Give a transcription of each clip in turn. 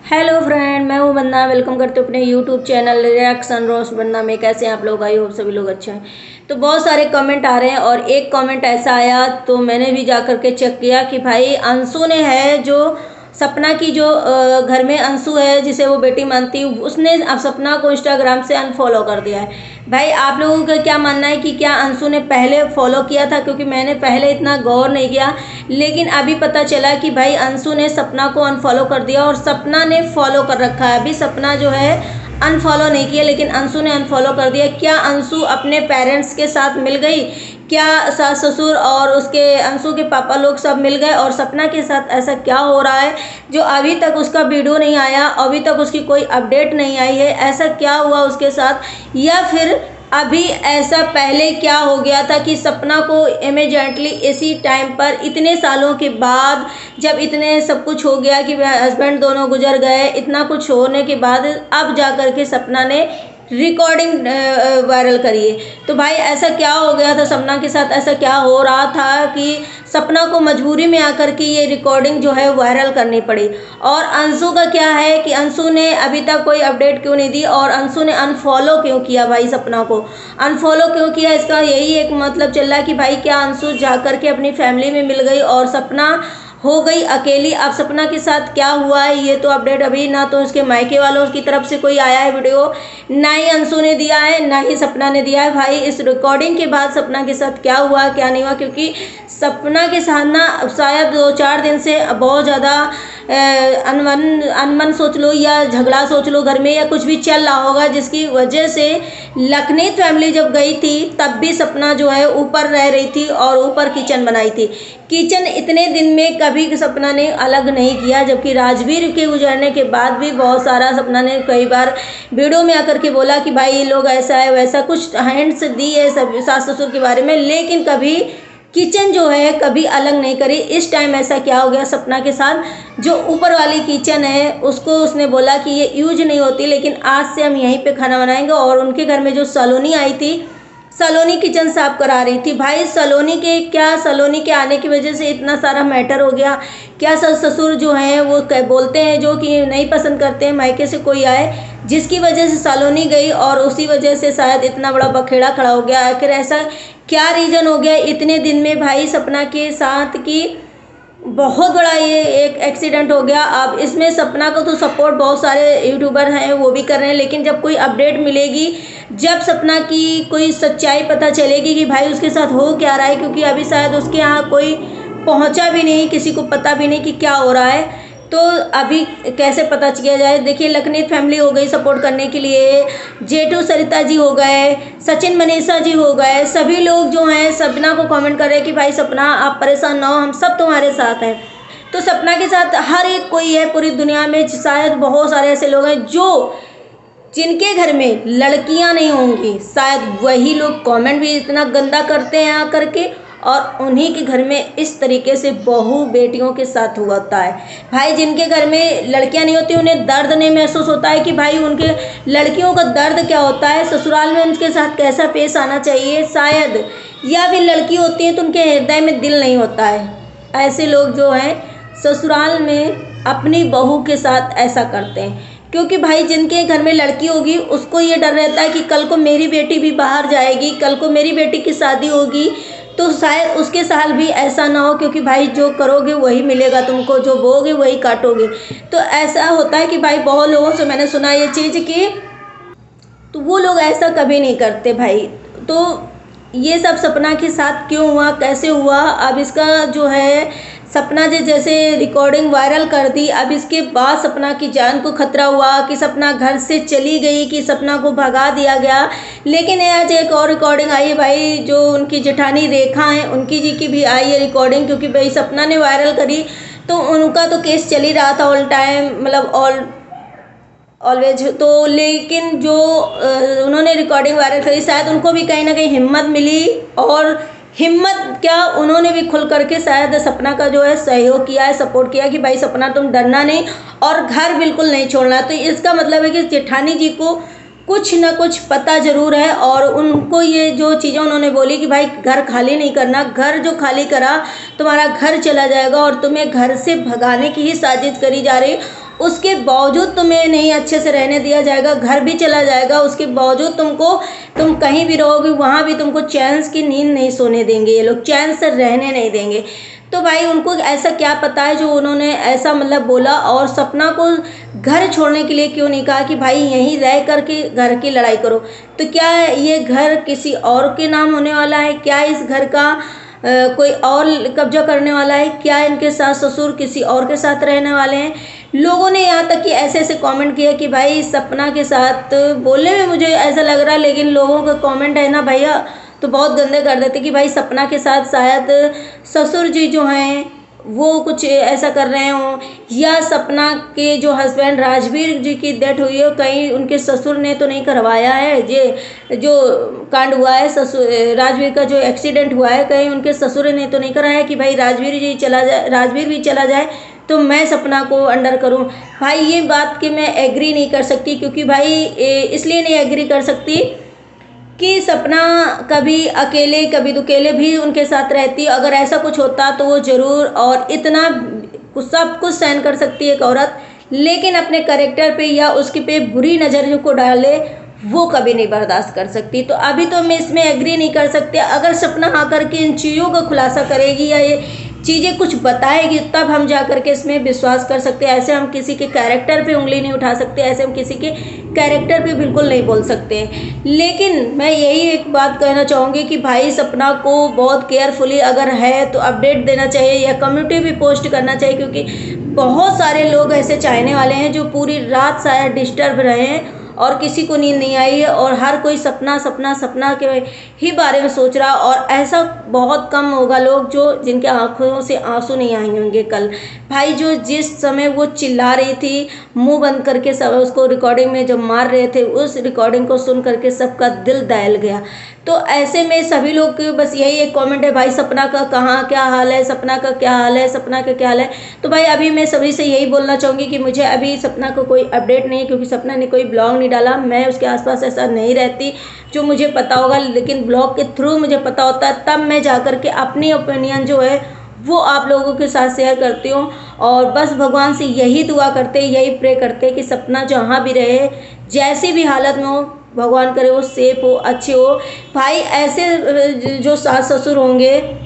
Hello friend, मैं हूँ वंदना। Welcome करते हूँ अपने यूट्यूब चैनल रिएक्शन रोस्ट वंदना में। कैसे हैं आप लोग? आई होप सभी लोग अच्छे हैं। तो बहुत सारे कमेंट आ रहे हैं और एक कमेंट ऐसा आया तो मैंने भी जा करके चेक किया कि भाई अंशु ने है जो सपना की जो घर में अंशु है जिसे वो बेटी मानती है, उसने अब सपना को इंस्टाग्राम से अनफॉलो कर दिया है। भाई आप लोगों का क्या मानना है कि क्या अंशु ने पहले फॉलो किया था? क्योंकि मैंने पहले इतना गौर नहीं किया, लेकिन अभी पता चला कि भाई अंशु ने सपना को अनफॉलो कर दिया और सपना ने फॉलो कर रखा है। अभी सपना जो है अनफॉलो नहीं किया, लेकिन अंशु ने अनफॉलो कर दिया। क्या अंशु अपने पेरेंट्स के साथ मिल गई? क्या सास ससुर और उसके अंशु के पापा लोग सब मिल गए? और सपना के साथ ऐसा क्या हो रहा है जो अभी तक उसका वीडियो नहीं आया, अभी तक उसकी कोई अपडेट नहीं आई है? ऐसा क्या हुआ उसके साथ? या फिर अभी ऐसा पहले क्या हो गया था कि सपना को इमीडिएटली इसी टाइम पर इतने सालों के बाद, जब इतने सब कुछ हो गया कि हस्बैंड दोनों गुजर गए, इतना कुछ होने के बाद अब जा कर के सपना ने रिकॉर्डिंग वायरल करी है? तो भाई ऐसा क्या हो गया था सपना के साथ? ऐसा क्या हो रहा था कि सपना को मजबूरी में आकर के ये रिकॉर्डिंग जो है वायरल करनी पड़ी? और अंशु का क्या है कि अंशु ने अभी तक कोई अपडेट क्यों नहीं दी और अंशु ने अनफॉलो क्यों किया? भाई सपना को अनफॉलो क्यों किया? इसका यही एक मतलब चल रहा है कि भाई क्या अंशु जा करके अपनी फैमिली में मिल गई और सपना हो गई अकेली? अब सपना के साथ क्या हुआ है ये तो अपडेट अभी ना तो उसके मायके वालों की तरफ से कोई आया है वीडियो, ना ही अंशु ने दिया है, ना ही सपना ने दिया है। भाई इस रिकॉर्डिंग के बाद सपना के साथ क्या हुआ क्या नहीं हुआ, क्योंकि सपना के साथ ना शायद 2-4 दिन से बहुत ज़्यादा अनमन सोच लो या झगड़ा सोच लो घर में, या कुछ भी चल रहा होगा जिसकी वजह से लखनी फैमिली जब गई थी तब भी सपना जो है ऊपर रह रही थी और ऊपर किचन बनाई थी। किचन इतने दिन में कभी सपना ने अलग नहीं किया, जबकि राजवीर के गुजरने के बाद भी बहुत सारा सपना ने कई बार वीडियो में आकर के बोला कि भाई ये लोग ऐसा है वैसा, कुछ हैंड्स दी है सब सास ससुर के बारे में, लेकिन कभी किचन जो है कभी अलग नहीं करी। इस टाइम ऐसा क्या हो गया सपना के साथ? जो ऊपर वाली किचन है उसको उसने बोला कि ये यूज नहीं होती, लेकिन आज से हम यहीं पे खाना बनाएंगे। और उनके घर में जो सलोनी आई थी, सलोनी किचन साफ करा रही थी। भाई सलोनी के आने की वजह से इतना सारा मैटर हो गया? क्या सास ससुर जो हैं वो बोलते हैं जो कि नहीं पसंद करते हैं मायके से कोई आए, जिसकी वजह से सलोनी गई और उसी वजह से शायद इतना बड़ा बखेड़ा खड़ा हो गया? आखिर ऐसा क्या रीज़न हो गया इतने दिन में भाई सपना के साथ की बहुत बड़ा ये एक एक्सीडेंट हो गया? अब इसमें सपना को तो सपोर्ट बहुत सारे यूट्यूबर हैं वो भी कर रहे हैं, लेकिन जब कोई अपडेट मिलेगी, जब सपना की कोई सच्चाई पता चलेगी कि भाई उसके साथ हो क्या रहा है, क्योंकि अभी शायद उसके यहाँ कोई पहुँचा भी नहीं, किसी को पता भी नहीं कि क्या हो रहा है, तो अभी कैसे पता किया जाए? देखिए लखनी फैमिली हो गई सपोर्ट करने के लिए, जेठू सरिता जी हो गए, सचिन मनीषा जी हो गए, सभी लोग जो हैं सपना को कमेंट कर रहे हैं कि भाई सपना आप परेशान ना हो, हम सब तुम्हारे साथ हैं। तो सपना के साथ हर एक कोई है पूरी दुनिया में, शायद बहुत सारे ऐसे लोग हैं जो जिनके घर में लड़कियां नहीं होंगी, शायद वही लोग कमेंट भी इतना गंदा करते हैं आकर के, और उन्हीं के घर में इस तरीके से बहू बेटियों के साथ हुआ होता है। भाई जिनके घर में लड़कियां नहीं होती उन्हें दर्द नहीं महसूस होता है कि भाई उनके लड़कियों का दर्द क्या होता है, ससुराल में उनके साथ कैसा पेश आना चाहिए शायद, या फिर लड़की होती है तो उनके हृदय में दिल नहीं होता है। ऐसे लोग जो हैं ससुराल में अपनी बहू के साथ ऐसा करते हैं, क्योंकि भाई जिनके घर में लड़की होगी उसको ये डर रहता है कि कल को मेरी बेटी भी बाहर जाएगी, कल को मेरी बेटी की शादी होगी तो शायद उसके साथ भी ऐसा ना हो, क्योंकि भाई जो करोगे वही मिलेगा तुमको, जो बोगे वही काटोगे। तो ऐसा होता है कि भाई बहुत लोगों से मैंने सुना ये चीज़ कि तो वो लोग ऐसा कभी नहीं करते भाई। तो ये सब सपना के साथ क्यों हुआ, कैसे हुआ? अब इसका जो है सपना जैसे रिकॉर्डिंग वायरल कर दी, अब इसके बाद सपना की जान को खतरा हुआ कि सपना घर से चली गई, कि सपना को भगा दिया गया। लेकिन आज एक और रिकॉर्डिंग आई है भाई, जो उनकी जेठानी रेखा हैं उनकी जी की भी आई है रिकॉर्डिंग, क्योंकि भाई सपना ने वायरल करी तो उनका तो केस चल ही रहा था ऑल टाइम, मतलब ऑलवेज। तो लेकिन जो उन्होंने रिकॉर्डिंग वायरल करी, शायद उनको भी कहीं ना कहीं हिम्मत मिली, और हिम्मत क्या उन्होंने भी खुल करके शायद सपना का जो है सहयोग किया है, सपोर्ट किया कि भाई सपना तुम डरना नहीं और घर बिल्कुल नहीं छोड़ना। तो इसका मतलब है कि जेठानी जी को कुछ ना कुछ पता ज़रूर है, और उनको ये जो चीज़ें उन्होंने बोली कि भाई घर खाली नहीं करना, घर जो खाली करा तुम्हारा घर चला जाएगा, और तुम्हें घर से भगाने की ही साजिश करी जा रही। उसके बावजूद तुम्हें नहीं अच्छे से रहने दिया जाएगा, घर भी चला जाएगा, उसके बावजूद तुम कहीं भी रहोगे वहाँ भी तुमको चैन की नींद नहीं सोने देंगे, ये लोग चैन से रहने नहीं देंगे। तो भाई उनको ऐसा क्या पता है जो उन्होंने ऐसा मतलब बोला, और सपना को घर छोड़ने के लिए क्यों नहीं कहा कि भाई यहीं रह करके घर की लड़ाई करो। तो क्या ये घर किसी और के नाम होने वाला है? क्या इस घर का कोई और कब्जा करने वाला है? क्या इनके सास ससुर किसी और के साथ रहने वाले हैं? लोगों ने यहाँ तक कि ऐसे ऐसे कमेंट किया कि भाई सपना के साथ, बोलने में मुझे ऐसा लग रहा है लेकिन लोगों का कमेंट है ना भैया तो बहुत गंदे कर देते कि भाई सपना के साथ शायद ससुर जी जो हैं वो कुछ ऐसा कर रहे हों, या सपना के जो हस्बैंड राजवीर जी की डेथ हुई है कहीं उनके ससुर ने तो नहीं करवाया है। ये जो कांड हुआ है ससुर राजवीर का जो एक्सीडेंट हुआ है कहीं उनके ससुर ने तो नहीं कराया कि भाई राजवीर भी चला जाए तो मैं सपना को अंडर करूं। भाई ये बात कि मैं एग्री नहीं कर सकती, क्योंकि भाई इसलिए नहीं एग्री कर सकती कि सपना कभी अकेले कभी दुकेले भी उनके साथ रहती। अगर ऐसा कुछ होता तो वो ज़रूर, और इतना सब कुछ सहन कर सकती है एक औरत, लेकिन अपने कैरेक्टर पे या उसके पे बुरी नज़र को डाले वो कभी नहीं बर्दाश्त कर सकती। तो अभी तो मैं इसमें एग्री नहीं कर सकती। अगर सपना आकर के इन चीज़ों का खुलासा करेगी या ये चीज़ें कुछ बताएगी तब हम जा कर के इसमें विश्वास कर सकते हैं। ऐसे हम किसी के कैरेक्टर पे उंगली नहीं उठा सकते, ऐसे हम किसी के कैरेक्टर पे बिल्कुल नहीं बोल सकते। लेकिन मैं यही एक बात कहना चाहूँगी कि भाई सपना को बहुत केयरफुली अगर है तो अपडेट देना चाहिए या कम्युनिटी भी पोस्ट करना चाहिए, क्योंकि बहुत सारे लोग ऐसे चाहने वाले हैं जो पूरी रात शायद डिस्टर्ब रहे हैं और किसी को नींद नहीं आई है और हर कोई सपना सपना सपना के ही बारे में सोच रहा। और ऐसा बहुत कम होगा लोग जो जिनके आंखों से आंसू नहीं आए होंगे कल। भाई जो जिस समय वो चिल्ला रही थी मुंह बंद करके, सब उसको रिकॉर्डिंग में जब मार रहे थे उस रिकॉर्डिंग को सुन करके सबका दिल दहल गया। तो ऐसे में सभी लोग के बस यही एक कमेंट है, भाई सपना का कहाँ क्या हाल है, सपना का क्या हाल है, सपना का क्या हाल है। तो भाई अभी मैं सभी से यही बोलना चाहूँगी कि मुझे अभी सपना को कोई अपडेट नहीं है, क्योंकि सपना ने कोई ब्लॉग नहीं डाला, मैं उसके आसपास ऐसा नहीं रहती जो मुझे पता होगा। लेकिन ब्लॉग के थ्रू मुझे पता होता है तब मैं जा कर के अपनी ओपिनियन जो है वो आप लोगों के साथ शेयर करती हूँ। और बस भगवान से यही दुआ करते, यही प्रे करते कि सपना जहाँ भी रहे, जैसी भी हालत में हो, भगवान करे वो सेफ हो, अच्छे हो। भाई ऐसे जो सास ससुर होंगे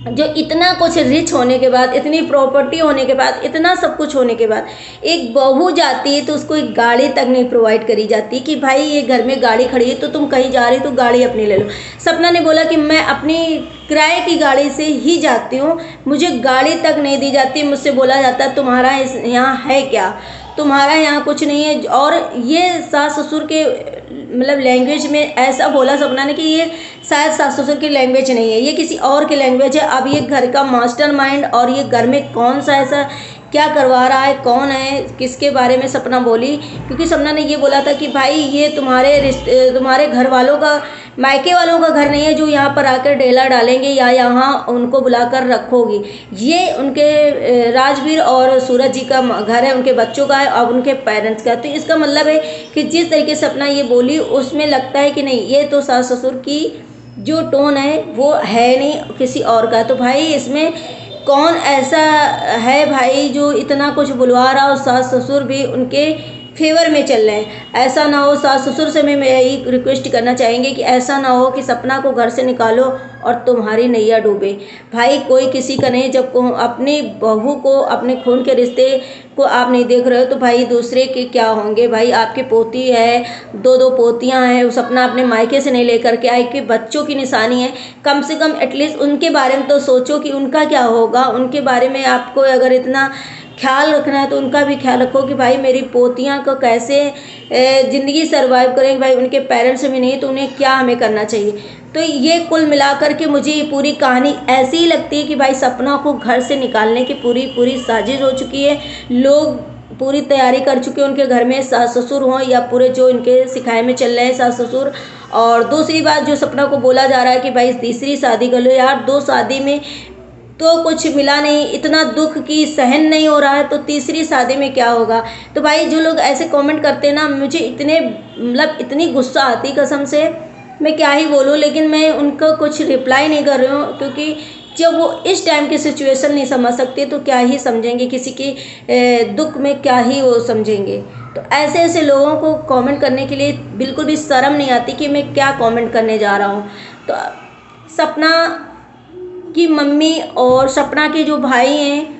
जो इतना कुछ रिच होने के बाद, इतनी प्रॉपर्टी होने के बाद, इतना सब कुछ होने के बाद एक बहू जाती है तो उसको एक गाड़ी तक नहीं प्रोवाइड करी जाती कि भाई ये घर में गाड़ी खड़ी है तो तुम कहीं जा रही हो तो गाड़ी अपनी ले लो। सपना ने बोला कि मैं अपनी किराए की गाड़ी से ही जाती हूँ, मुझे गाड़ी तक नहीं दी जाती। मुझसे बोला जाता है तुम्हारा यहाँ है क्या, तुम्हारा यहाँ कुछ नहीं है। और ये सास ससुर के मतलब लैंग्वेज में ऐसा बोला सपना ने कि ये शायद सास ससुर की लैंग्वेज नहीं है, ये किसी और की लैंग्वेज है। अब ये घर का मास्टरमाइंड और ये घर में कौन सा ऐसा क्या करवा रहा है, कौन है, किसके बारे में सपना बोली। क्योंकि सपना ने ये बोला था कि भाई ये तुम्हारे घर वालों का, मायके वालों का घर नहीं है जो यहाँ पर आकर डेला डालेंगे या यहाँ उनको बुलाकर रखोगी। ये उनके राजवीर और सूरज जी का घर है, उनके बच्चों का है और उनके पेरेंट्स का। तो इसका मतलब है कि जिस तरीके से सपना ये बोली उसमें लगता है कि नहीं, ये तो सास ससुर की जो टोन है वो है नहीं किसी और का। तो भाई इसमें कौन ऐसा है भाई जो इतना कुछ बुलवा रहा हो, सास ससुर भी उनके फेवर में चल रहे हैं। ऐसा ना हो, सास ससुर से मैं यही रिक्वेस्ट करना चाहेंगे कि ऐसा ना हो कि सपना को घर से निकालो और तुम्हारी नैया डूबे। भाई कोई किसी का नहीं, जब को अपनी बहू को, अपने खून के रिश्ते को आप नहीं देख रहे हो तो भाई दूसरे के क्या होंगे। भाई आपकी पोती है, दो पोतियां हैं, सपना अपने मायके से नहीं लेकर के आई कि बच्चों की निशानी है, कम से कम एटलीस्ट उनके बारे में तो सोचो कि उनका क्या होगा। उनके बारे में आपको अगर इतना ख्याल रखना है तो उनका भी ख्याल रखो कि भाई मेरी पोतियां को कैसे ज़िंदगी सर्वाइव करेंगे। भाई उनके पेरेंट्स भी नहीं तो उन्हें क्या हमें करना चाहिए। तो ये कुल मिलाकर के मुझे ये पूरी कहानी ऐसी ही लगती है कि भाई सपना को घर से निकालने की पूरी साजिश हो चुकी है। लोग पूरी तैयारी कर चुके हैं, उनके घर में सास ससुर हों या पूरे जो इनके सिखाए में चल रहे हैं सास ससुर। और दूसरी बात जो सपना को बोला जा रहा है कि भाई तीसरी शादी कर लो। यार 2 शादी में तो कुछ मिला नहीं, इतना दुख की सहन नहीं हो रहा है तो तीसरी शादी में क्या होगा। तो भाई जो लोग ऐसे कमेंट करते हैं ना, मुझे इतनी गुस्सा आती कसम से, मैं क्या ही बोलूँ। लेकिन मैं उनको कुछ रिप्लाई नहीं कर रही हूँ, क्योंकि जब वो इस टाइम की सिचुएशन नहीं समझ सकते तो क्या ही समझेंगे, किसी की दुख में क्या ही वो समझेंगे। तो ऐसे ऐसे लोगों को कमेंट करने के लिए बिल्कुल भी शर्म नहीं आती कि मैं क्या कमेंट करने जा रहा हूँ। तो सपना की मम्मी और सपना के जो भाई हैं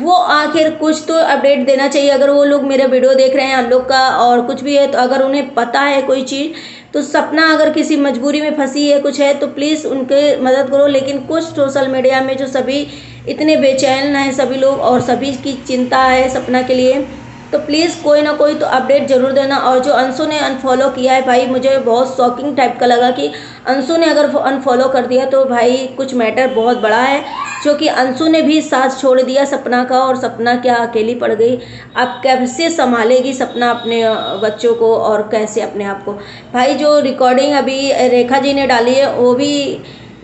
वो आखिर कुछ तो अपडेट देना चाहिए। अगर वो लोग मेरा वीडियो देख रहे हैं हम लोग का और कुछ भी है, तो अगर उन्हें पता है कोई चीज़, तो सपना अगर किसी मजबूरी में फंसी है, कुछ है, तो प्लीज़ उनके मदद करो। लेकिन कुछ सोशल मीडिया में जो सभी इतने बेचैन हैं सभी लोग और सभी की चिंता है सपना के लिए, तो प्लीज़ कोई ना कोई तो अपडेट ज़रूर देना। और जो अंशु ने अनफॉलो किया है भाई, मुझे बहुत शॉकिंग टाइप का लगा कि अंशु ने अगर अनफॉलो कर दिया तो भाई कुछ मैटर बहुत बड़ा है, क्योंकि अंशु ने भी साथ छोड़ दिया सपना का और सपना क्या अकेली पड़ गई। अब कैसे संभालेगी सपना अपने बच्चों को और कैसे अपने आप को। भाई जो रिकॉर्डिंग अभी रेखा जी ने डाली है वो भी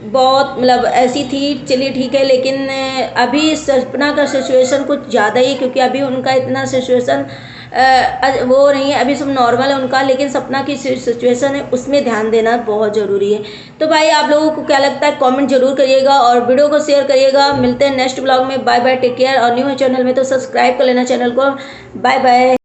बहुत मतलब ऐसी थी, चलिए ठीक है, लेकिन अभी सपना का सिचुएशन कुछ ज़्यादा ही, क्योंकि अभी उनका इतना सिचुएशन वो नहीं है, अभी सब नॉर्मल है उनका, लेकिन सपना की सिचुएशन है उसमें ध्यान देना बहुत ज़रूरी है। तो भाई आप लोगों को क्या लगता है कमेंट जरूर करिएगा और वीडियो को शेयर करिएगा। मिलते हैं नेक्स्ट ब्लॉग में। Bye bye, take care. और न्यू है चैनल में तो सब्सक्राइब कर लेना चैनल को। Bye bye.